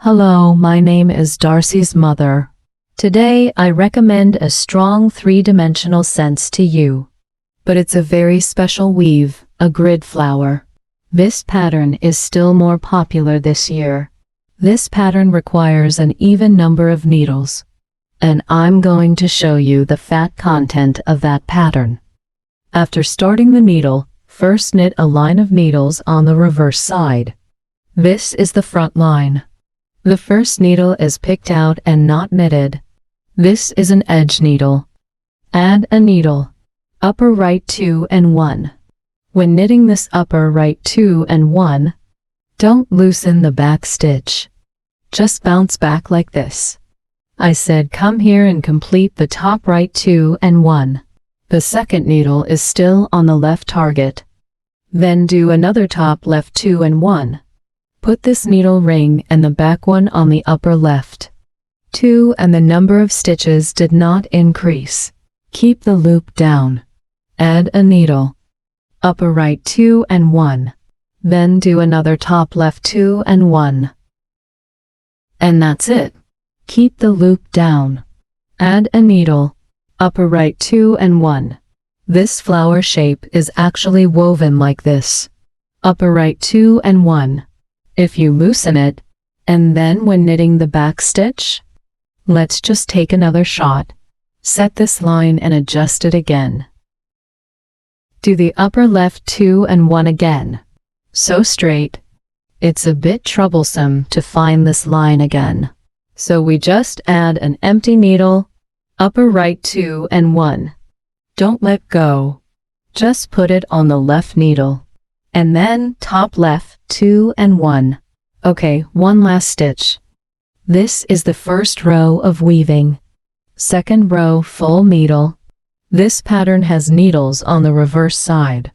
Hello, my name is Darcy's mother. Today I recommend a strong three-dimensional sense to you. But it's a very special weave, a grid flower. This pattern is still more popular this year. This pattern requires an even number of needles. And I'm going to show you the fat content of that pattern. After starting the needle, first knit a line of needles on the reverse side. This is the front line. The first needle is picked out and not knitted. This is an edge needle. Add a needle. Upper right 2 and 1. When knitting this upper right 2 and 1, don't loosen the back stitch. Just bounce back like this. I said come here and complete the top right 2 and 1. The second needle is still on the left target. Then do another top left 2 and 1. Put this needle ring and the back one on the upper left. 2 and the number of stitches did not increase. Keep the loop down. Add a needle. Upper right 2 and 1. Then do another top left 2 and 1. And that's it. Keep the loop down. Add a needle. Upper right 2 and 1. This flower shape is actually woven like this. Upper right 2 and 1. If you loosen it, and then when knitting the back stitch, let's just take another shot. Set this line and adjust it again. Do the upper left 2 and 1 again. So straight. It's a bit troublesome to find this line again. So we just add an empty needle, upper right 2 and 1. Don't let go. Just put it on the left needle. And then top left 2 and 1. Okay, one last stitch. This is the first row of weaving. Second row full needle. This pattern has needles on the reverse side.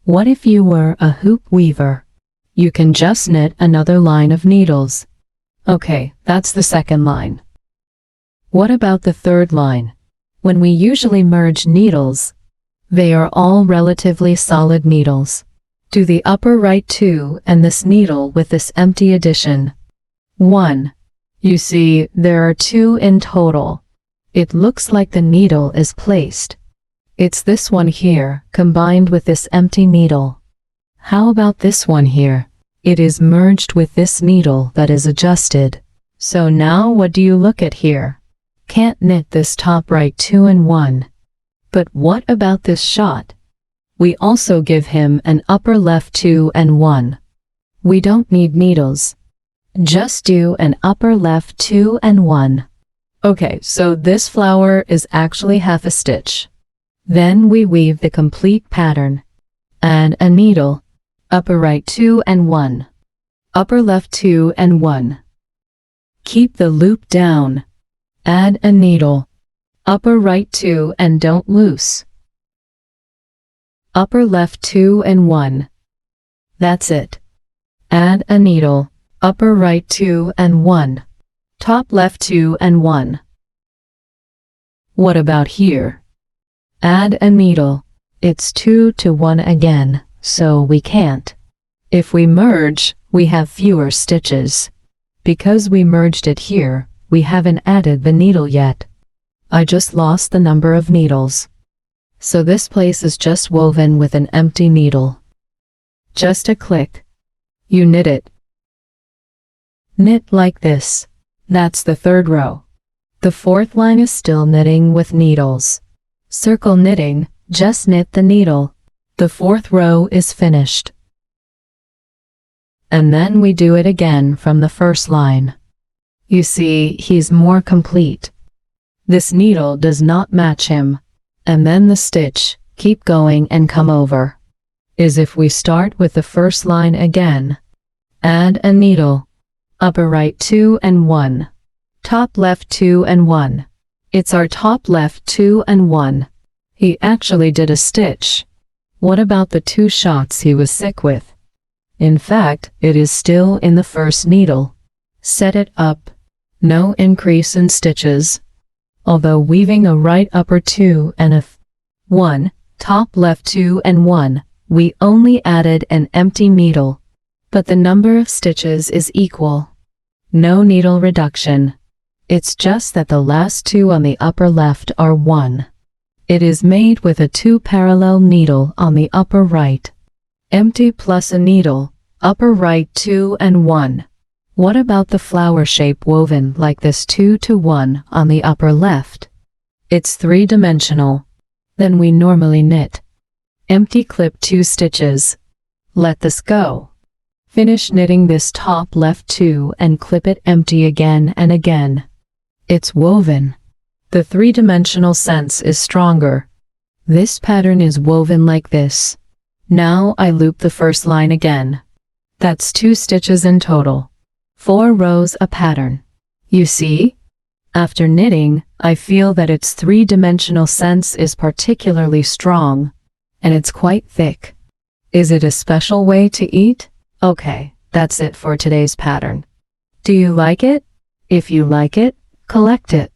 What if you were a hoop weaver? You can just knit another line of needles. Okay, that's the second line. What about the third line? When we usually merge needles, they are all relatively solid needles. Do the upper right 2 and this needle with this empty addition. 1. You see, there are 2 in total. It looks like the needle is placed. It's this one here, combined with this empty needle. How about this one here? It is merged with this needle that is adjusted. So now what do you look at here? Can't knit this top right 2 and 1. But what about this shot? We also give him an upper left 2 and 1. We don't need needles. Just do an upper left 2 and 1. Okay, so this flower is actually half a stitch. Then we weave the complete pattern. Add a needle. Upper right 2 and 1. Upper left 2 and 1. Keep the loop down. Add a needle. Upper right 2 and don't loose. Upper left 2 and 1. That's it. Add a needle. Upper right 2 and 1. Top left 2 and 1. What about here? Add a needle. It's 2 to 1 again, so we can't. If we merge, we have fewer stitches. Because we merged it here, we haven't added the needle yet. I just lost the number of needles. So this place is just woven with an empty needle. Just a click. You knit it. Knit like this. That's the third row. The fourth line is still knitting with needles. Circle knitting, just knit the needle. The fourth row is finished. And then we do it again from the first line. You see, he's more complete. This needle does not match him. And then the stitch, keep going and come over. Is if we start with the first line again. Add a needle. Upper right 2 and 1. Top left 2 and 1. It's our top left 2 and 1. He actually did a stitch. What about the 2 shots he was sick with? In fact, it is still in the first needle. Set it up. No increase in stitches. Although weaving a right upper 2 and a 1, top left 2 and 1, we only added an empty needle, but the number of stitches is equal. No needle reduction. It's just that the last two on the upper left are 1. It is made with a 2 parallel needle on the upper right. Empty plus a needle, upper right 2 and 1. What about the flower shape woven like this 2 to 1 on the upper left? It's 3-dimensional. Then we normally knit. Empty clip 2 stitches. Let this go. Finish knitting this top left 2 and clip it empty again and again. It's woven. The 3-dimensional sense is stronger. This pattern is woven like this. Now I loop the first line again. That's 2 stitches in total. 4 rows a pattern. You see? After knitting, I feel that its 3-dimensional sense is particularly strong, and it's quite thick. Is it a special way to eat? Okay, that's it for today's pattern. Do you like it? If you like it, collect it.